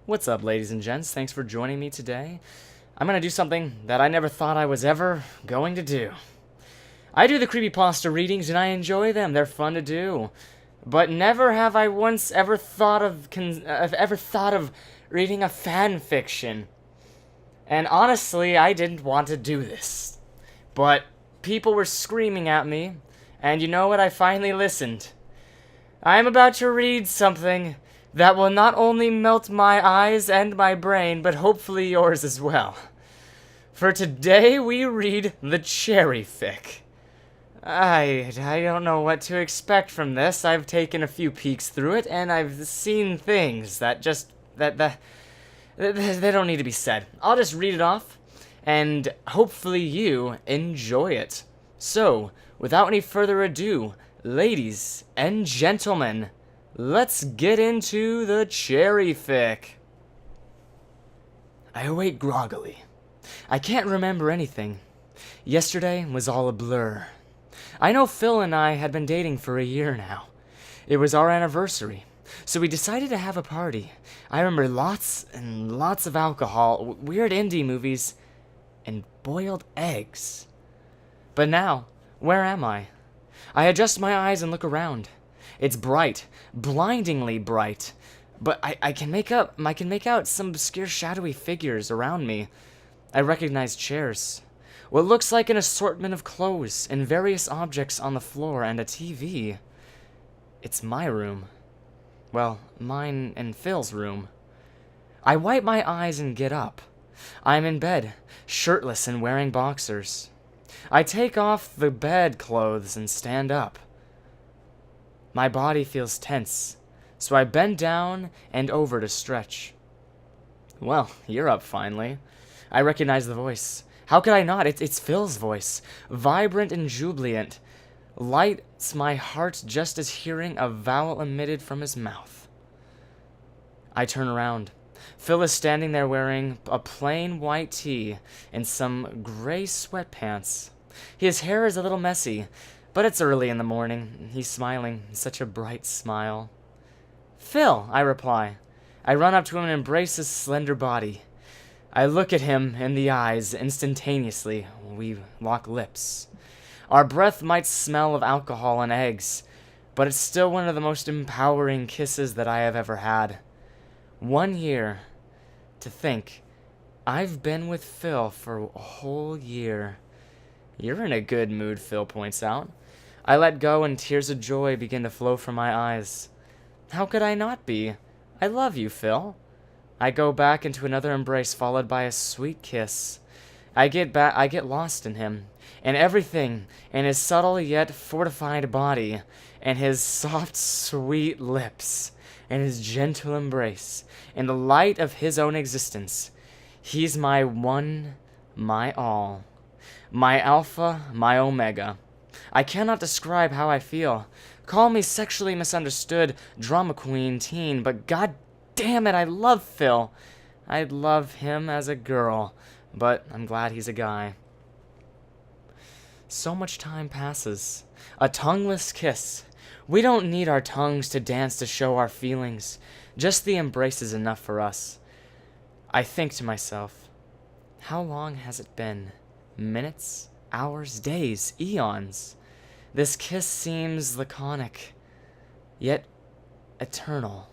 What's up, ladies and gents? Thanks for joining me today. I'm gonna do something that I never thought I was ever going to do. I do the creepypasta readings and I enjoy them. They're fun to do. But never have I once ever thought of reading a fan fiction. And honestly, I didn't want to do this. But people were screaming at me, and you know what? I finally listened. I am about to read something that will not only melt my eyes and my brain, but hopefully yours as well. For today, we read the Cherry fic. I don't know what to expect from this. I've taken a few peeks through it, and I've seen things that they don't need to be said. I'll just read it off, and hopefully you enjoy it. So, without any further ado, ladies and gentlemen, let's get into the Cherry fic. I awake groggily. I can't remember anything. Yesterday was all a blur. I know Phil and I had been dating for a year now. It was our anniversary, so we decided to have a party. I remember lots and lots of alcohol, weird indie movies, and boiled eggs. But now, where am I? I adjust my eyes and look around. It's bright, blindingly bright, but I can make out some obscure shadowy figures around me. I recognize chairs, what looks like an assortment of clothes and various objects on the floor, and a TV. It's my room. Well, mine and Phil's room. I wipe my eyes and get up. I'm in bed, shirtless and wearing boxers. I take off the bed clothes and stand up. My body feels tense, so I bend down and over to stretch. Well, you're up finally. I recognize the voice. How could I not? It's Phil's voice, vibrant and jubilant. Lights my heart just as hearing a vowel emitted from his mouth. I turn around. Phil is standing there wearing a plain white tee and some gray sweatpants. His hair is a little messy, but it's early in the morning. He's smiling, such a bright smile. "Phil," I reply. I run up to him and embrace his slender body. I look at him in the eyes instantaneously. We lock lips. Our breath might smell of alcohol and eggs, but it's still one of the most empowering kisses that I have ever had. 1 year. To think, I've been with Phil for a whole year. You're in a good mood, Phil points out. I let go and tears of joy begin to flow from my eyes. How could I not be? I love you, Phil. I go back into another embrace followed by a sweet kiss. I get lost in him, and everything, in his subtle yet fortified body, and his soft, sweet lips, and his gentle embrace, and the light of his own existence. He's my one, my all. My alpha, my omega. I cannot describe how I feel. Call me sexually misunderstood, drama queen, teen, but god damn it, I love Phil. I'd love him as a girl, but I'm glad he's a guy. So much time passes. A tongueless kiss. We don't need our tongues to dance to show our feelings. Just the embrace is enough for us. I think to myself, how long has it been? Minutes? Hours? Days? Eons? This kiss seems laconic, yet eternal.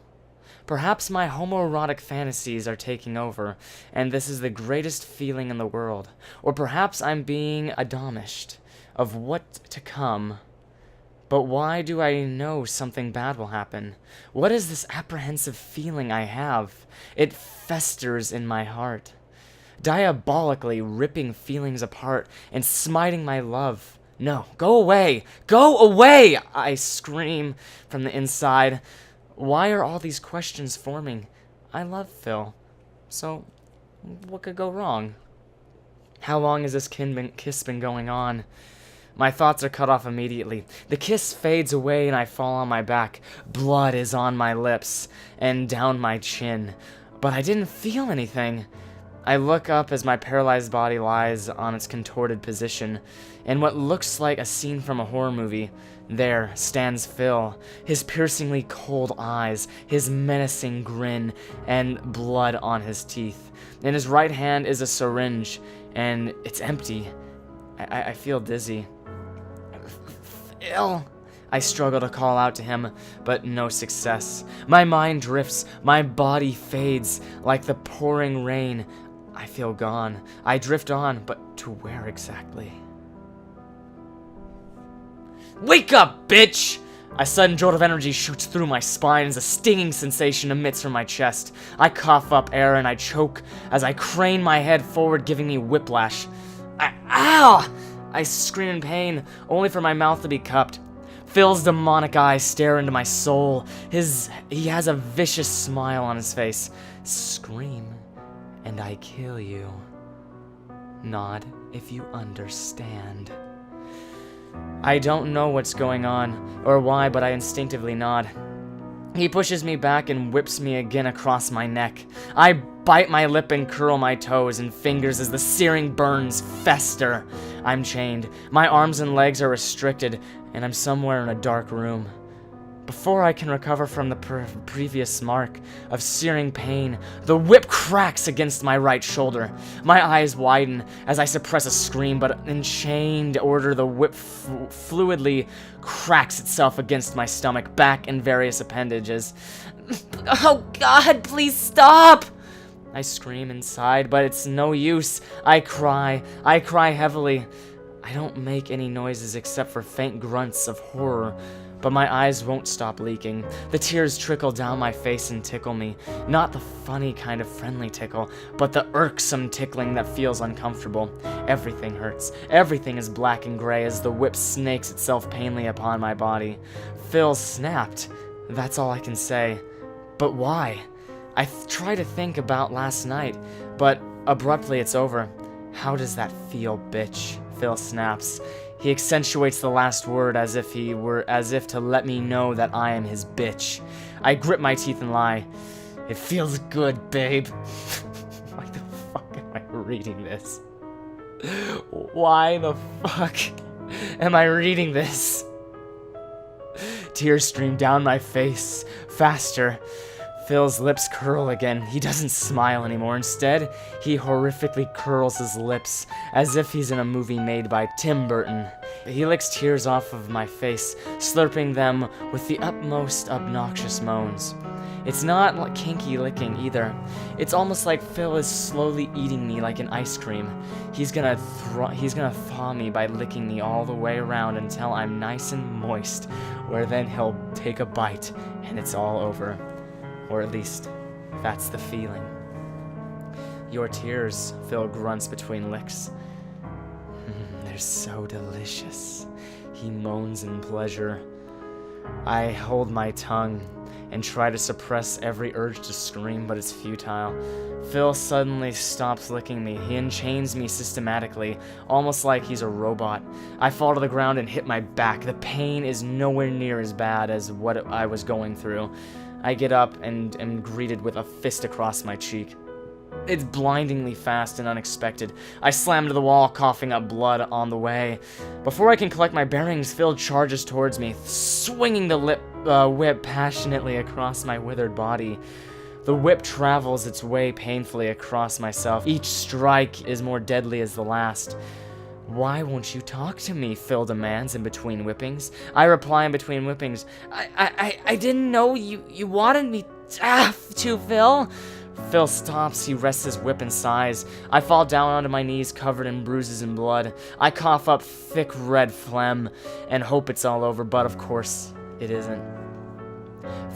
Perhaps my homoerotic fantasies are taking over, and this is the greatest feeling in the world. Or perhaps I'm being admonished of what to come. But why do I know something bad will happen? What is this apprehensive feeling I have? It festers in my heart, diabolically ripping feelings apart and smiting my love. No, go away! Go away! I scream from the inside. Why are all these questions forming? I love Phil, so what could go wrong? How long has this kiss been going on? My thoughts are cut off immediately. The kiss fades away and I fall on my back. Blood is on my lips and down my chin. But I didn't feel anything. I look up as my paralyzed body lies on its contorted position. In what looks like a scene from a horror movie, there stands Phil, his piercingly cold eyes, his menacing grin, and blood on his teeth. In his right hand is a syringe, and it's empty. I feel dizzy. Phil! I struggle to call out to him, but no success. My mind drifts, my body fades like the pouring rain. I feel gone. I drift on, but to where exactly? Wake up, bitch! A sudden jolt of energy shoots through my spine as a stinging sensation emits from my chest. I cough up air and I choke as I crane my head forward, giving me whiplash. Ow! I scream in pain, only for my mouth to be cupped. Phil's demonic eyes stare into my soul. He has a vicious smile on his face. Scream, and I kill you. Nod if you understand. I don't know what's going on, or why, but I instinctively nod. He pushes me back and whips me again across my neck. I bite my lip and curl my toes and fingers as the searing burns fester. I'm chained. My arms and legs are restricted, and I'm somewhere in a dark room. Before I can recover from the previous mark of searing pain, the whip cracks against my right shoulder. My eyes widen as I suppress a scream, but in chained order, the whip fluidly cracks itself against my stomach, back, and various appendages. Oh God, please stop! I scream inside, but it's no use. I cry heavily. I don't make any noises except for faint grunts of horror. But my eyes won't stop leaking. The tears trickle down my face and tickle me. Not the funny kind of friendly tickle, but the irksome tickling that feels uncomfortable. Everything hurts. Everything is black and gray as the whip snakes itself painfully upon my body. Phil snapped. That's all I can say. But why? I try to think about last night, but abruptly it's over. How does that feel, bitch? Phil snaps. He accentuates the last word as if to let me know that I am his bitch. I grip my teeth and lie. It feels good, babe. Why the fuck am I reading this? Why the fuck am I reading this? Tears stream down my face, faster. Phil's lips curl again. He doesn't smile anymore. Instead, he horrifically curls his lips, as if he's in a movie made by Tim Burton. He licks tears off of my face, slurping them with the utmost obnoxious moans. It's not like kinky licking either. It's almost like Phil is slowly eating me like an ice cream. He's gonna thaw me by licking me all the way around until I'm nice and moist, where then he'll take a bite and it's all over. Or at least, that's the feeling. Your tears, Phil grunts between licks. They're so delicious. He moans in pleasure. I hold my tongue and try to suppress every urge to scream, but it's futile. Phil suddenly stops licking me. He enchains me systematically, almost like he's a robot. I fall to the ground and hit my back. The pain is nowhere near as bad as what I was going through. I get up and am greeted with a fist across my cheek. It's blindingly fast and unexpected. I slam to the wall, coughing up blood on the way. Before I can collect my bearings, Phil charges towards me, swinging the whip passionately across my withered body. The whip travels its way painfully across myself. Each strike is more deadly as the last. Why won't you talk to me? Phil demands in between whippings. I reply in between whippings. I didn't know you wanted me to, Phil. Phil stops. He rests his whip and sighs. I fall down onto my knees, covered in bruises and blood. I cough up thick red phlegm and hope it's all over, but of course it isn't.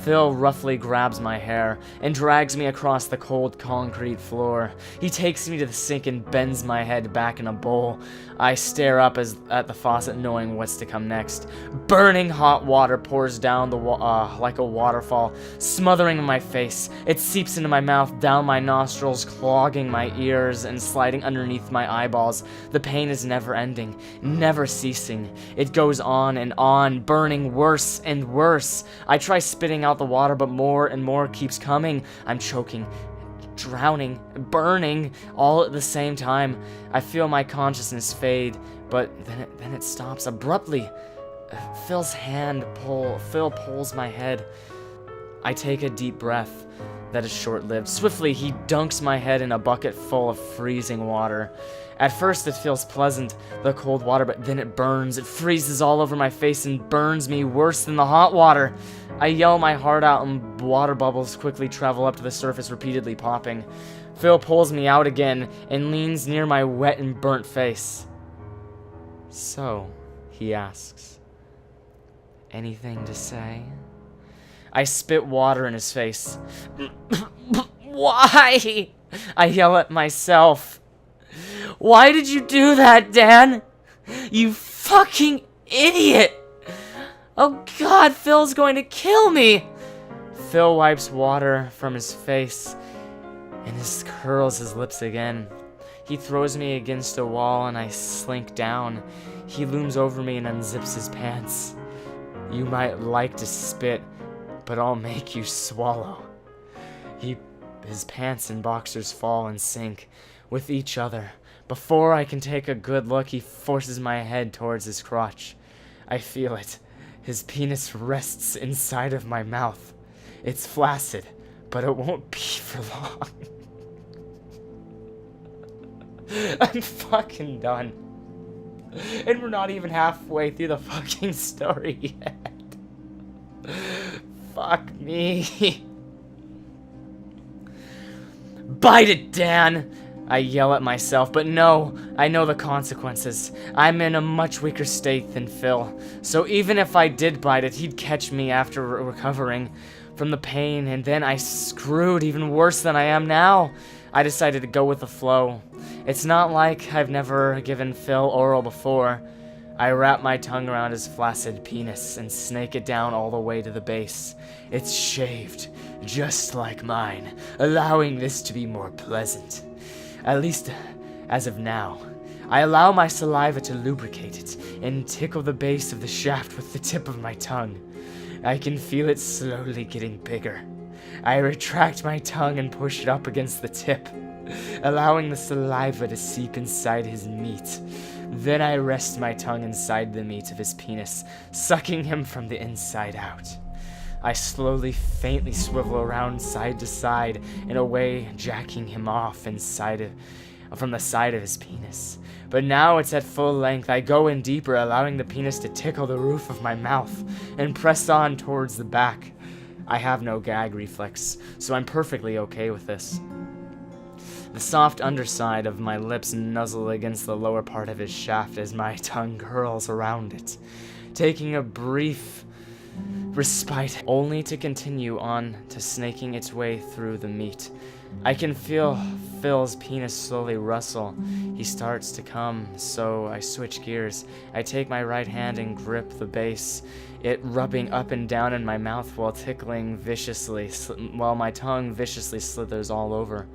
Phil roughly grabs my hair and drags me across the cold concrete floor. He takes me to the sink and bends my head back in a bowl. I stare up at the faucet, knowing what's to come next. Burning hot water pours down like a waterfall, smothering my face. It seeps into my mouth, down my nostrils, clogging my ears and sliding underneath my eyeballs. The pain is never ending, never ceasing. It goes on and on, burning worse and worse. I try spitting out the water, but more and more keeps coming. I'm choking drowning, burning, all at the same time. I feel my consciousness fade, but then it stops abruptly. Phil pulls my head. I take a deep breath that is short-lived. Swiftly, he dunks my head in a bucket full of freezing water. At first, it feels pleasant, the cold water, but then it burns. It freezes all over my face and burns me worse than the hot water. I yell my heart out, and water bubbles quickly travel up to the surface, repeatedly popping. Phil pulls me out again and leans near my wet and burnt face. "So," he asks, "anything to say?" I spit water in his face. "Why?" I yell at myself. "Why did you do that, Dan? You fucking idiot! Oh God, Phil's going to kill me!" Phil wipes water from his face and curls his lips again. He throws me against a wall and I slink down. He looms over me and unzips his pants. "You might like to spit, but I'll make you swallow." His pants and boxers fall and sink with each other. Before I can take a good look, he forces my head towards his crotch. I feel it. His penis rests inside of my mouth. It's flaccid, but it won't be for long. I'm fucking done. And we're not even halfway through the fucking story yet. Fuck me. "Bite it, Dan!" I yell at myself, but no, I know the consequences. I'm in a much weaker state than Phil, so even if I did bite it, he'd catch me after recovering from the pain, and then I screwed even worse than I am now. I decided to go with the flow. It's not like I've never given Phil oral before. I wrap my tongue around his flaccid penis and snake it down all the way to the base. It's shaved, just like mine, allowing this to be more pleasant. At least, as of now. I allow my saliva to lubricate it and tickle the base of the shaft with the tip of my tongue. I can feel it slowly getting bigger. I retract my tongue and push it up against the tip, allowing the saliva to seep inside his meat. Then I rest my tongue inside the meat of his penis, sucking him from the inside out. I slowly, faintly swivel around side to side in a way jacking him off from the side of his penis. But now it's at full length. I go in deeper, allowing the penis to tickle the roof of my mouth and press on towards the back. I have no gag reflex, so I'm perfectly okay with this. The soft underside of my lips nuzzle against the lower part of his shaft as my tongue curls around it, taking a brief respite, only to continue on to snaking its way through the meat. I can feel Phil's penis slowly rustle. He starts to come, so I switch gears. I take my right hand and grip the base, it rubbing up and down in my mouth while my tongue viciously slithers all over.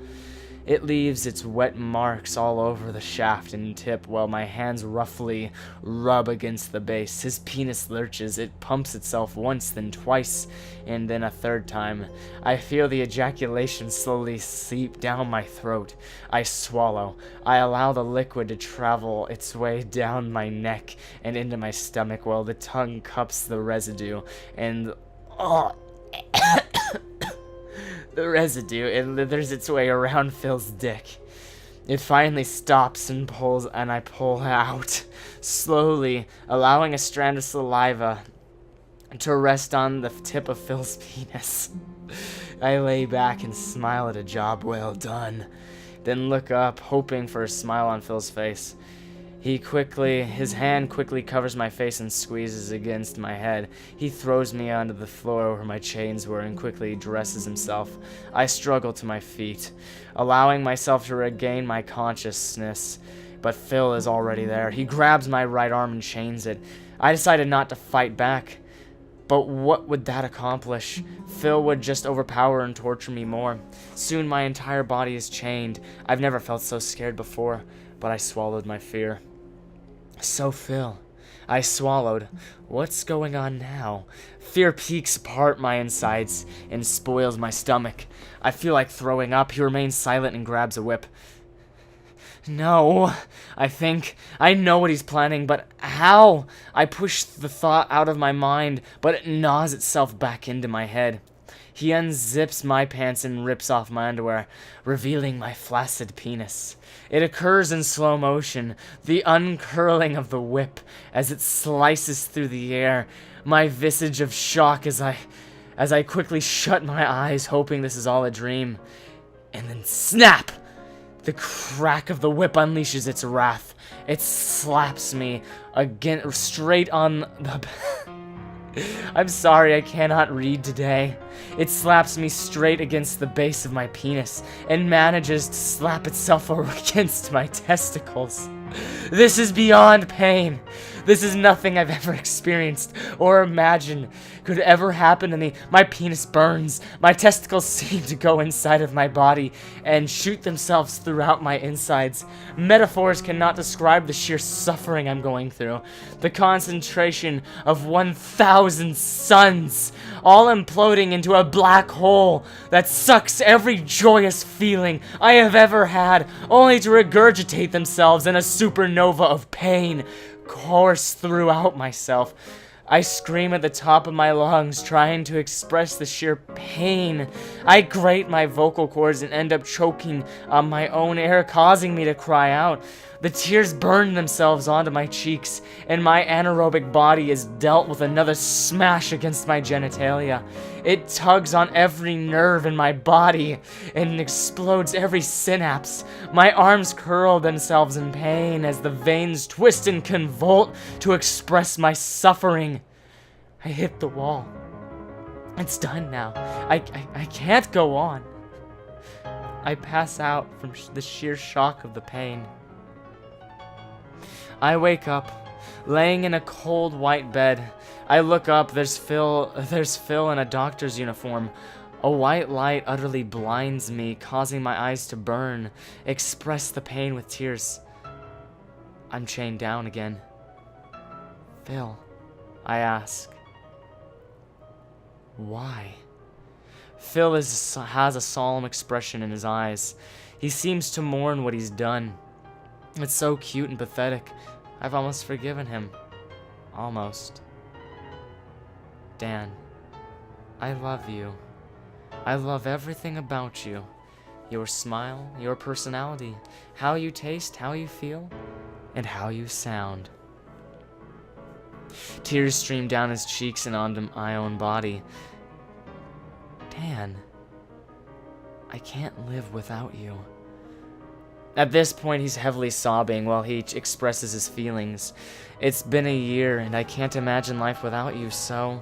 It leaves its wet marks all over the shaft and tip while my hands roughly rub against the base. His penis lurches. It pumps itself once, then twice, and then a third time. I feel the ejaculation slowly seep down my throat. I swallow. I allow the liquid to travel its way down my neck and into my stomach while the tongue cups the residue and... the residue, it slithers its way around Phil's dick. It finally stops and I pull out, slowly, allowing a strand of saliva to rest on the tip of Phil's penis. I lay back and smile at a job well done, then look up, hoping for a smile on Phil's face. His hand quickly covers my face and squeezes against my head. He throws me onto the floor where my chains were and quickly dresses himself. I struggle to my feet, allowing myself to regain my consciousness, but Phil is already there. He grabs my right arm and chains it. I decided not to fight back, but what would that accomplish? Phil would just overpower and torture me more. Soon my entire body is chained. I've never felt so scared before, but I swallowed my fear. "So, Phil," I swallowed. What's going on now? Fear peeks apart my insides and spoils my stomach. I feel like throwing up. He remains silent and grabs a whip. No, I think. I know what he's planning, but how? I push the thought out of my mind, but it gnaws itself back into my head. He unzips my pants and rips off my underwear, revealing my flaccid penis. It occurs in slow motion, the uncurling of the whip as it slices through the air, my visage of shock as I quickly shut my eyes, hoping this is all a dream. And then snap! The crack of the whip unleashes its wrath. It slaps me again straight on the... I'm sorry, I cannot read today. It slaps me straight against the base of my penis and manages to slap itself against my testicles. This is beyond pain. This is nothing I've ever experienced or imagined could ever happen to me. My penis burns. My testicles seem to go inside of my body and shoot themselves throughout my insides. Metaphors cannot describe the sheer suffering I'm going through. The concentration of 1,000 suns, all imploding into a black hole that sucks every joyous feeling I have ever had, only to regurgitate themselves in a supernova of pain course throughout myself. I scream at the top of my lungs, trying to express the sheer pain. I grate my vocal cords and end up choking on my own air, causing me to cry out. The tears burn themselves onto my cheeks, and my anaerobic body is dealt with another smash against my genitalia. It tugs on every nerve in my body and explodes every synapse. My arms curl themselves in pain as the veins twist and convulse to express my suffering. I hit the wall. It's done now. I can't go on. I pass out from the sheer shock of the pain. I wake up, laying in a cold white bed. I look up, there's Phil in a doctor's uniform. A white light utterly blinds me, causing my eyes to burn, express the pain with tears. I'm chained down again. Phil, I ask. Why? Phil has a solemn expression in his eyes. He seems to mourn what he's done. It's so cute and pathetic. I've almost forgiven him. Almost. Dan, I love you. I love everything about you. Your smile, your personality, how you taste, how you feel, and how you sound. Tears stream down his cheeks and onto my own body. Dan, I can't live without you. At this point, he's heavily sobbing while he expresses his feelings. It's been a year, and I can't imagine life without you, so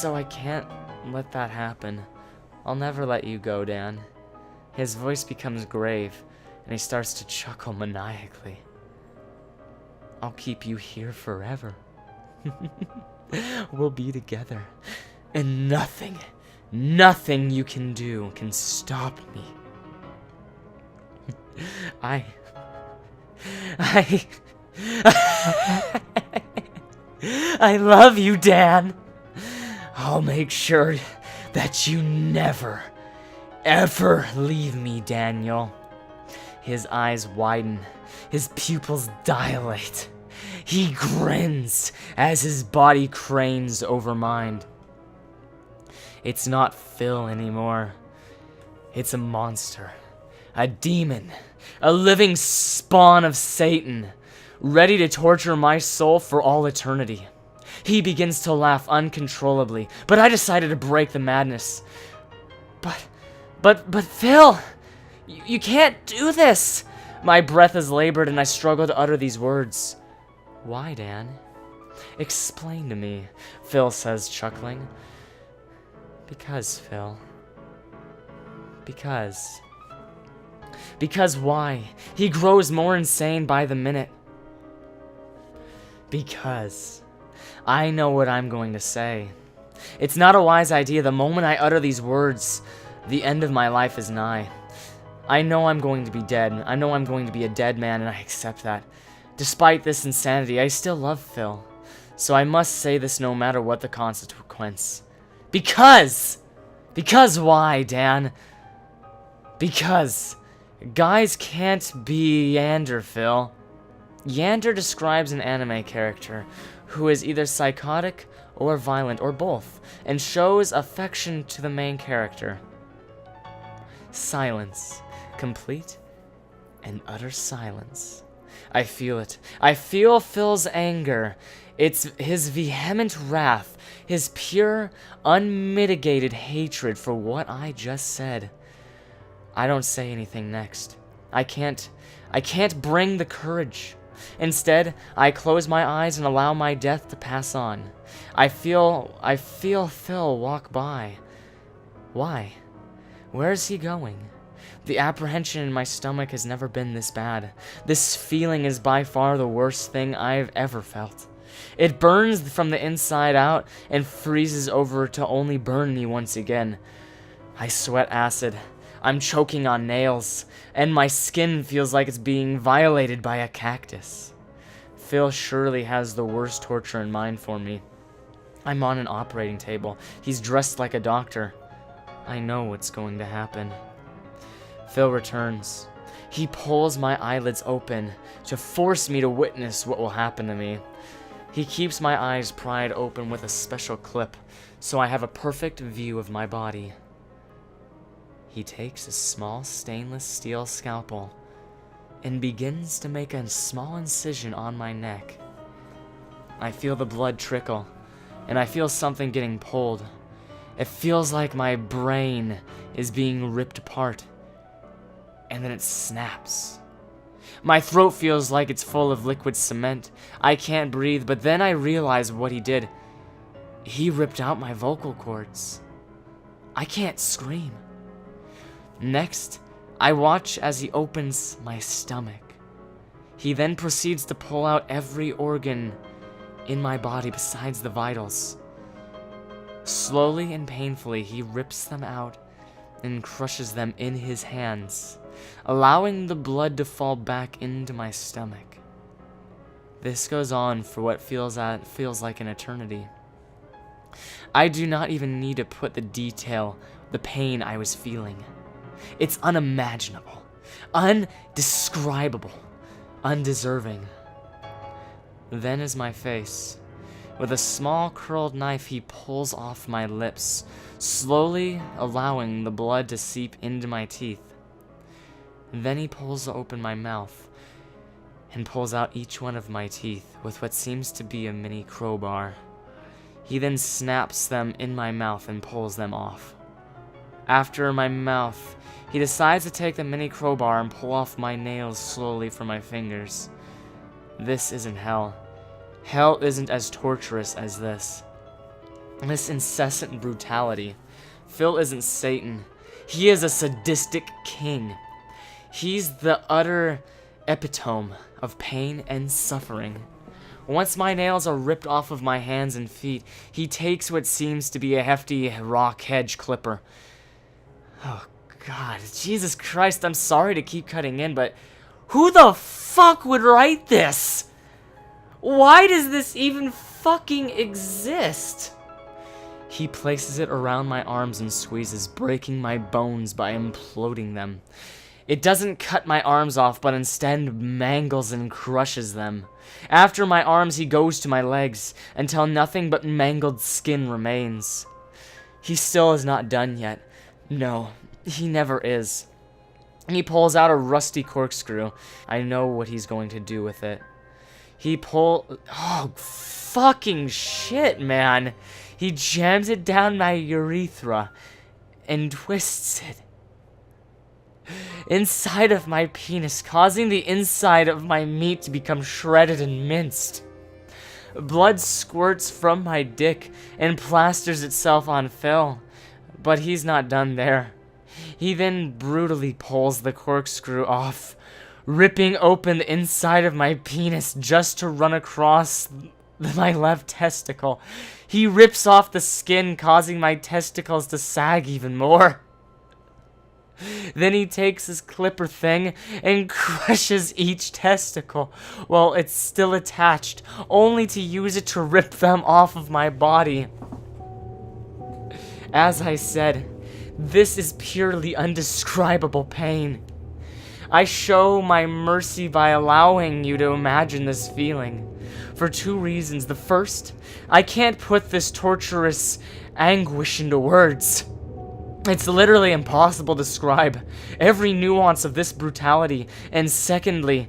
I can't let that happen. I'll never let you go, Dan. His voice becomes grave, and he starts to chuckle maniacally. I'll keep you here forever. We'll be together, and nothing you can do can stop me. I love you, Dan. I'll make sure that you never, ever leave me, Daniel. His eyes widen. His pupils dilate. He grins as his body cranes over mine. It's not Phil anymore. It's a monster. A demon, a living spawn of Satan, ready to torture my soul for all eternity. He begins to laugh uncontrollably, but I decided to break the madness. But Phil, you can't do this. My breath is labored and I struggle to utter these words. Why, Dan? Explain to me, Phil says, chuckling. Because, Phil. Because why? He grows more insane by the minute. Because I know what I'm going to say. It's not a wise idea. The moment I utter these words, the end of my life is nigh. I know I'm going to be dead. I know I'm going to be a dead man, and I accept that. Despite this insanity, I still love Phil. So I must say this no matter what the consequence. Because why, Dan? Because guys can't be Yander, Phil. Yander describes an anime character who is either psychotic or violent or both, and shows affection to the main character. Silence. Complete and utter silence. I feel it. I feel Phil's anger. It's his vehement wrath, his pure, unmitigated hatred for what I just said. I don't say anything next. I can't bring the courage. Instead, I close my eyes and allow my death to pass on. I feel Phil walk by. Why? Where is he going? The apprehension in my stomach has never been this bad. This feeling is by far the worst thing I've ever felt. It burns from the inside out and freezes over to only burn me once again. I sweat acid. I'm choking on nails, and my skin feels like it's being violated by a cactus. Phil surely has the worst torture in mind for me. I'm on an operating table. He's dressed like a doctor. I know what's going to happen. Phil returns. He pulls my eyelids open to force me to witness what will happen to me. He keeps my eyes pried open with a special clip, so I have a perfect view of my body. He takes a small stainless steel scalpel and begins to make a small incision on my neck. I feel the blood trickle, and I feel something getting pulled. It feels like my brain is being ripped apart, and then it snaps. My throat feels like it's full of liquid cement. I can't breathe, but then I realize what he did. He ripped out my vocal cords. I can't scream. Next, I watch as he opens my stomach. He then proceeds to pull out every organ in my body besides the vitals. Slowly and painfully, he rips them out and crushes them in his hands, allowing the blood to fall back into my stomach. This goes on for what feels like an eternity. I do not even need to put the pain I was feeling. It's unimaginable, undescribable, undeserving. Then is my face. With a small curled knife, he pulls off my lips, slowly allowing the blood to seep into my teeth. Then he pulls open my mouth and pulls out each one of my teeth with what seems to be a mini crowbar. He then snaps them in my mouth and pulls them off. After my mouth, he decides to take the mini crowbar and pull off my nails slowly from my fingers. This isn't hell. Hell isn't as torturous as this. This incessant brutality. Phil isn't Satan. He is a sadistic king. He's the utter epitome of pain and suffering. Once my nails are ripped off of my hands and feet, he takes what seems to be a hefty rock hedge clipper. Oh God, Jesus Christ, I'm sorry to keep cutting in, but who the fuck would write this? Why does this even fucking exist? He places it around my arms and squeezes, breaking my bones by imploding them. It doesn't cut my arms off, but instead mangles and crushes them. After my arms, he goes to my legs, until nothing but mangled skin remains. He still is not done yet. No, he never is. He pulls out a rusty corkscrew. I know what he's going to do with it. Oh, fucking shit, man. He jams it down my urethra and twists it inside of my penis, causing the inside of my meat to become shredded and minced. Blood squirts from my dick and plasters itself on Phil, but he's not done there. He then brutally pulls the corkscrew off, ripping open the inside of my penis just to run across my left testicle. He rips off the skin, causing my testicles to sag even more. Then he takes his clipper thing and crushes each testicle while it's still attached, only to use it to rip them off of my body. As I said, this is purely undescribable pain. I show my mercy by allowing you to imagine this feeling. For two reasons. The first, I can't put this torturous anguish into words. It's literally impossible to describe every nuance of this brutality. And secondly,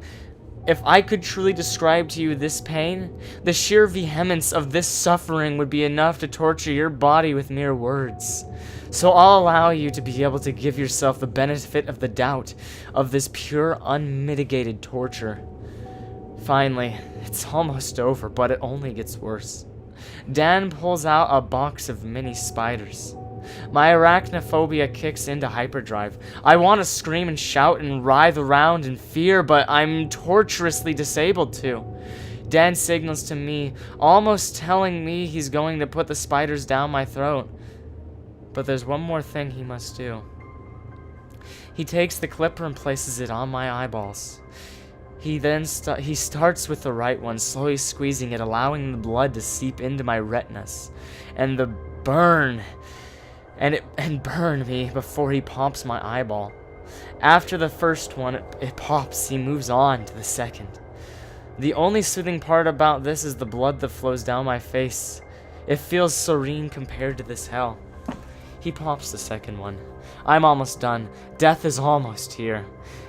if I could truly describe to you this pain, the sheer vehemence of this suffering would be enough to torture your body with mere words. So I'll allow you to be able to give yourself the benefit of the doubt of this pure, unmitigated torture. Finally, it's almost over, but it only gets worse. Dan pulls out a box of mini spiders. My arachnophobia kicks into hyperdrive. I want to scream and shout and writhe around in fear, but I'm torturously disabled to. Dan signals to me, almost telling me he's going to put the spiders down my throat. But there's one more thing he must do. He takes the clipper and places it on my eyeballs. He then starts with the right one, slowly squeezing it, allowing the blood to seep into my retinas, and the burn, and burn me before he pops my eyeball. After the first one, it pops, he moves on to the second. The only soothing part about this is the blood that flows down my face. It feels serene compared to this hell. He pops the second one. I'm almost done. Death is almost here.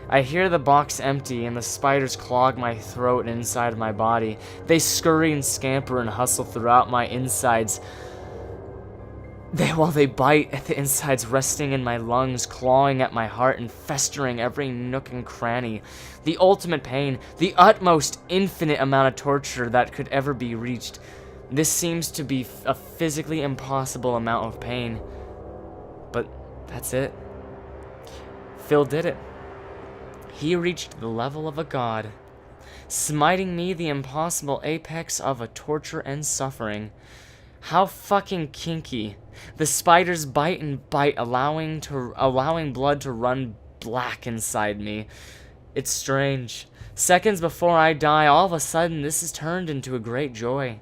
I hear the box empty and the spiders clog my throat and inside of my body. They scurry and scamper and hustle throughout my insides. While they bite at the insides, resting in my lungs, clawing at my heart and festering every nook and cranny. The ultimate pain, the utmost infinite amount of torture that could ever be reached. This seems to be a physically impossible amount of pain. But that's it. Phil did it. He reached the level of a god, smiting me the impossible apex of a torture and suffering. How fucking kinky. The spiders bite and bite, allowing blood to run black inside me. It's strange. Seconds before I die, all of a sudden this is turned into a great joy.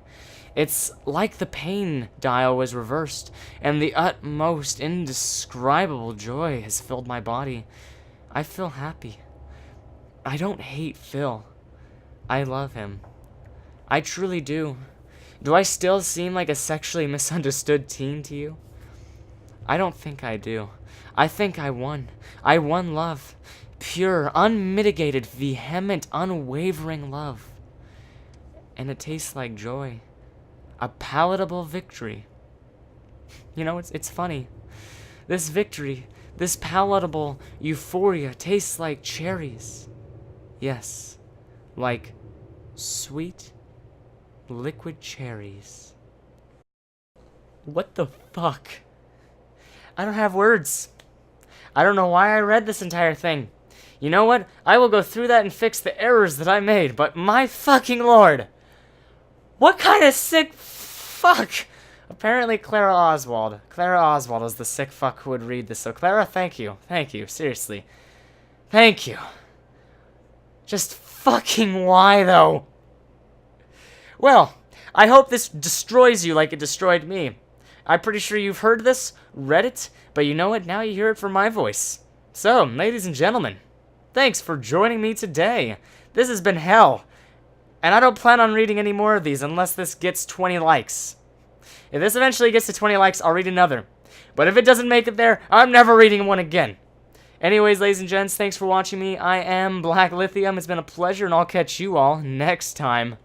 It's like the pain dial was reversed, and the utmost indescribable joy has filled my body. I feel happy. I don't hate Phil. I love him. I truly do. Do I still seem like a sexually misunderstood teen to you? I don't think I do. I think I won. I won love. Pure, unmitigated, vehement, unwavering love. And it tastes like joy. A palatable victory. You know, it's funny. This victory, this palatable euphoria tastes like cherries. Yes, like sweet, liquid cherries. What the fuck? I don't have words. I don't know why I read this entire thing. You know what? I will go through that and fix the errors that I made, but my fucking lord! What kind of sick fuck? Apparently Clara Oswald. Clara Oswald is the sick fuck who would read this. So Clara, thank you. Thank you. Seriously. Thank you. Just fucking why, though? Well, I hope this destroys you like it destroyed me. I'm pretty sure you've heard this, read it, but you know what? Now you hear it from my voice. So, ladies and gentlemen, thanks for joining me today. This has been hell. And I don't plan on reading any more of these unless this gets 20 likes. If this eventually gets to 20 likes, I'll read another. But if it doesn't make it there, I'm never reading one again. Anyways, ladies and gents, thanks for watching me. I am Black Lithium. It's been a pleasure, and I'll catch you all next time.